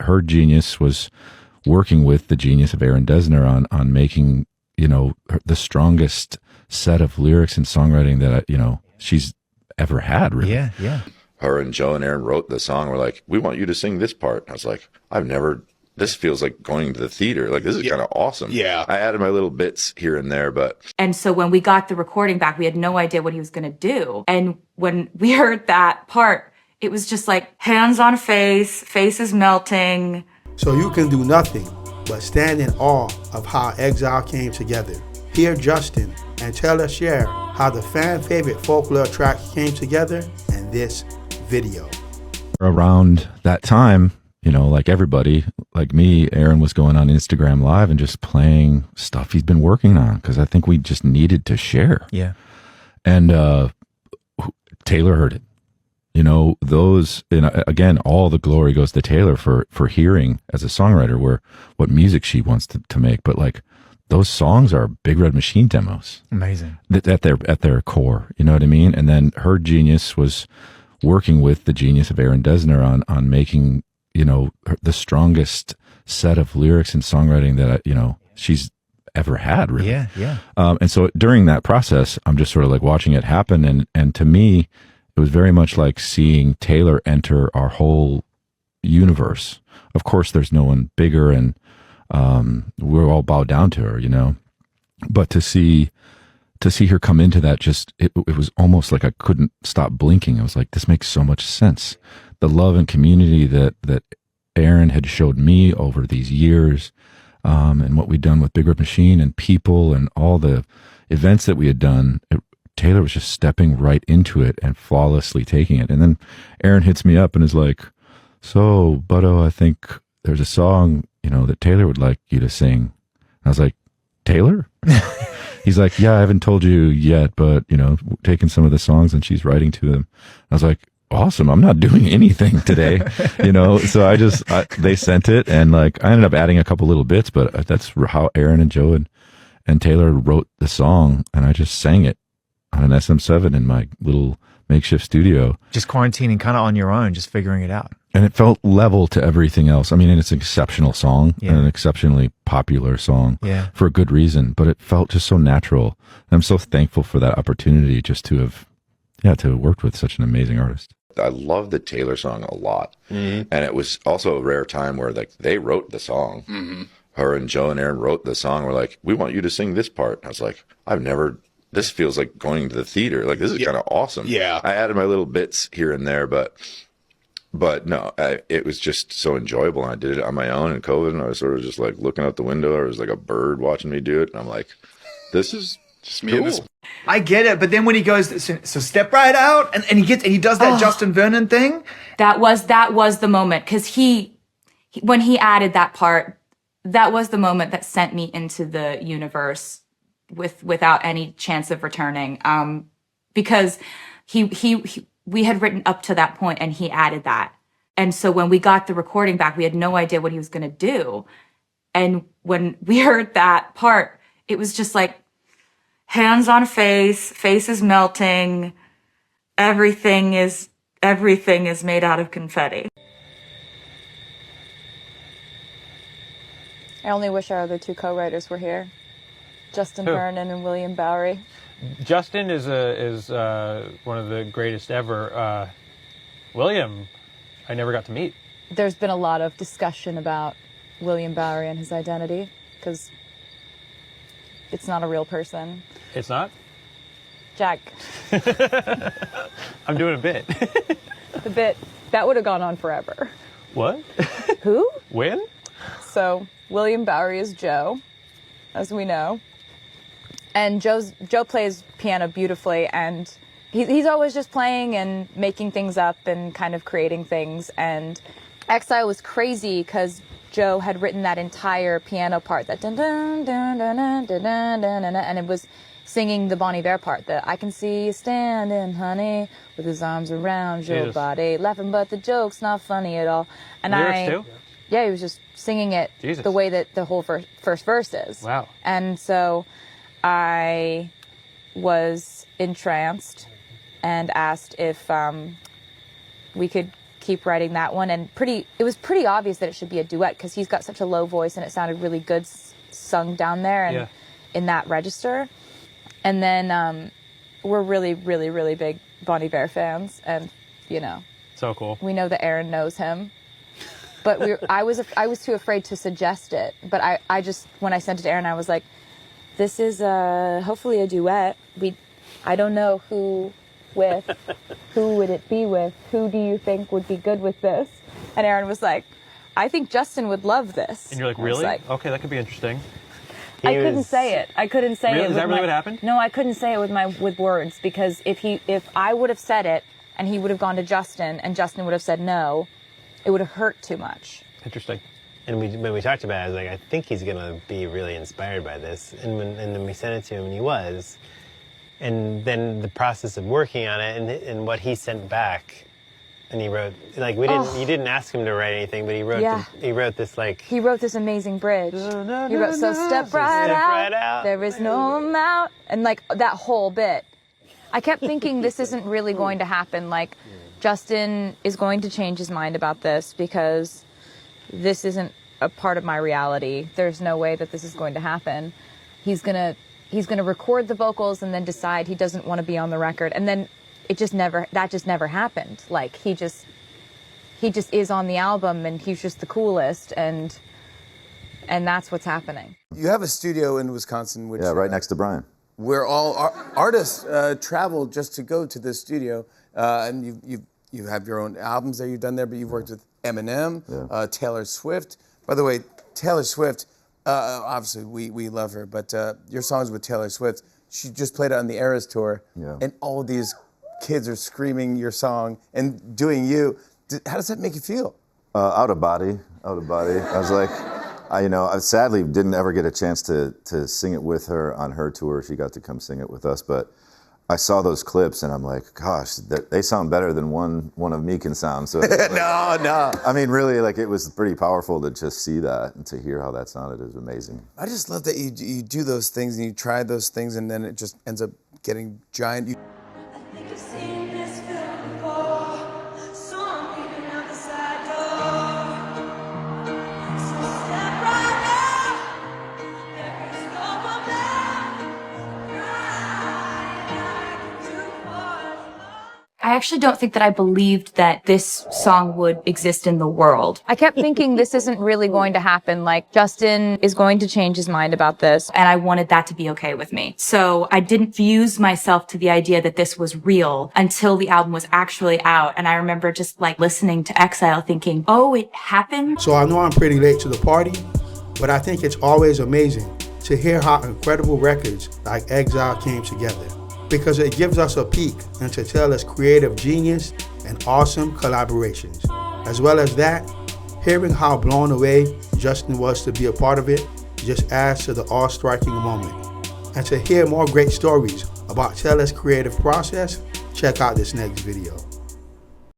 her genius was working with the genius of Aaron Dessner on making, the strongest set of lyrics and songwriting that, she's ever had, really. Yeah, yeah. Her and Joe and Aaron wrote the song. We're like, we want you to sing this part. I was like, this feels like going to the theater. Like, this is kind of awesome. Yeah. I added my little bits here and there, but. And so when we got the recording back, we had no idea what he was going to do. And when we heard that part, it was just like hands on face, faces melting. So you can do nothing but stand in awe of how Exile came together. Hear Justin and Taylor share how the fan favorite folklore track came together in this video. Around that time, like everybody, like me, Aaron was going on Instagram Live and just playing stuff he's been working on, because I think we just needed to share. Yeah. And Taylor heard it. Again, all the glory goes to Taylor for hearing as a songwriter what music she wants to make. But like, those songs are Big Red Machine demos. Amazing. At their core, you know what I mean? And then her genius was working with the genius of Aaron Dessner on making, the strongest set of lyrics and songwriting that, she's ever had, really. Yeah, yeah. And so during that process, I'm just sort of like watching it happen. And to me, it was very much like seeing Taylor enter our whole universe. Of course, there's no one bigger, and we're all bowed down to her, But to see her come into that, it was almost like I couldn't stop blinking. I was like, this makes so much sense. The love and community that Aaron had showed me over these years, and what we'd done with Big Red Machine and people and all the events that we had done, Taylor was just stepping right into it and flawlessly taking it. And then Aaron hits me up and is like, so, Butto, I think there's a song, that Taylor would like you to sing. And I was like, Taylor? He's like, yeah, I haven't told you yet, but, taking some of the songs and she's writing to them. I was like, awesome. I'm not doing anything today, So they sent it, and like, I ended up adding a couple little bits, but that's how Aaron and Joe and Taylor wrote the song, and I just sang it on an SM7 in my little makeshift studio. Just quarantining kind of on your own, just figuring it out. And it felt level to everything else. I mean, it's an exceptional song, Yeah. and an exceptionally popular song, Yeah. for a good reason, but it felt just so natural. And I'm so thankful for that opportunity just to have worked with such an amazing artist. I love the Taylor song a lot. Mm-hmm. And it was also a rare time where like they wrote the song. Mm-hmm. Her and Joe and Aaron wrote the song. We're like, we want you to sing this part. I was like, this feels like going to the theater. Like, this is kind of awesome. Yeah. I added my little bits here and there, but no, it was just so enjoyable. And I did it on my own in COVID, and I was sort of just like looking out the window. There was like a bird watching me do it. And I'm like, this is just me. Cool. I get it, but then when he goes, so step right out, and he does that Justin Vernon thing. That was the moment, because when he added that part, that was the moment that sent me into the universe without any chance of returning. Because we had written up to that point, and he added that. And so when we got the recording back, we had no idea what he was going to do. And when we heard that part, it was just like hands on face, faces melting. Everything is made out of confetti. I only wish our other two co-writers were here, Justin Vernon and William Bowery. Justin is one of the greatest ever. William, I never got to meet. There's been a lot of discussion about William Bowery and his identity, because it's not a real person. It's not? Jack. I'm doing a bit. The bit, that would have gone on forever. What? Who? When? So, William Bowery is Joe, as we know. And Joe plays piano beautifully, and he's always just playing and making things up and kind of creating things. And Exile was crazy because Joe had written that entire piano part, that dun dun dun dun dun dun dun dun dun, and it was singing the Bon Iver part, that I can see you standing, honey, with his arms around your body, laughing, but the joke's not funny at all. And Lyrics too? Yeah, he was just singing it the way that the whole first verse is. Wow. And so I was entranced and asked if we could keep writing that one. And it was pretty obvious that it should be a duet because he's got such a low voice and it sounded really good sung down there and in that register. And then we're really, really, really big Bon Iver fans, and So cool. we know that Aaron knows him. But I was too afraid to suggest it. But I just, when I sent it to Aaron, I was like, this is hopefully a duet. I don't know who with, who would it be with? Who do you think would be good with this? And Aaron was like, I think Justin would love this. And you're like, really? Okay, that could be interesting. I couldn't say it. I couldn't say Really? it. Is that really what happened? No, I couldn't say it with words, because if I would have said it and he would have gone to Justin and Justin would have said no, it would have hurt too much. Interesting. And when we talked about it, I was like, I think he's going to be really inspired by this. And then we sent it to him, and he was. And then the process of working on it and what he sent back, and he wrote, like, you didn't ask him to write anything, but he wrote this, like... He wrote this amazing bridge. He wrote, so step right out, there is no amount. And, like, that whole bit. I kept thinking this isn't really going to happen. Like, Justin is going to change his mind about this because this isn't a part of my reality. There's no way that this is going to happen. He's gonna record the vocals and then decide he doesn't want to be on the record, and then that just never happened. Like, he just is on the album, and he's just the coolest, and that's what's happening. You have a studio in Wisconsin, which right next to Brian. where all artists travel just to go to this studio, and you have your own albums that you've done there, but you've worked with Eminem, Taylor Swift. By the way, Taylor Swift, obviously we love her, but your songs with Taylor Swift, she just played it on the Eras tour, and all of these kids are screaming your song and doing you. How does that make you feel? Out of body. I was like, I sadly didn't ever get a chance to sing it with her on her tour. She got to come sing it with us, but I saw those clips and I'm like, gosh, they sound better than one of me can sound. So like, No. I mean, really, like, it was pretty powerful to just see that and to hear how that sounded is amazing. I just love that you do those things and you try those things and then it just ends up getting giant. I actually don't think that I believed that this song would exist in the world. I kept thinking this isn't really going to happen. Like, Justin is going to change his mind about this. And I wanted that to be okay with me. So I didn't fuse myself to the idea that this was real until the album was actually out. And I remember just like listening to Exile thinking, oh, it happened? So I know I'm pretty late to the party, but I think it's always amazing to hear how incredible records like Exile came together, because it gives us a peek into Taylor's creative genius and awesome collaborations. As well as that, hearing how blown away Justin was to be a part of it just adds to the awe-striking moment. And to hear more great stories about Taylor's creative process, check out this next video.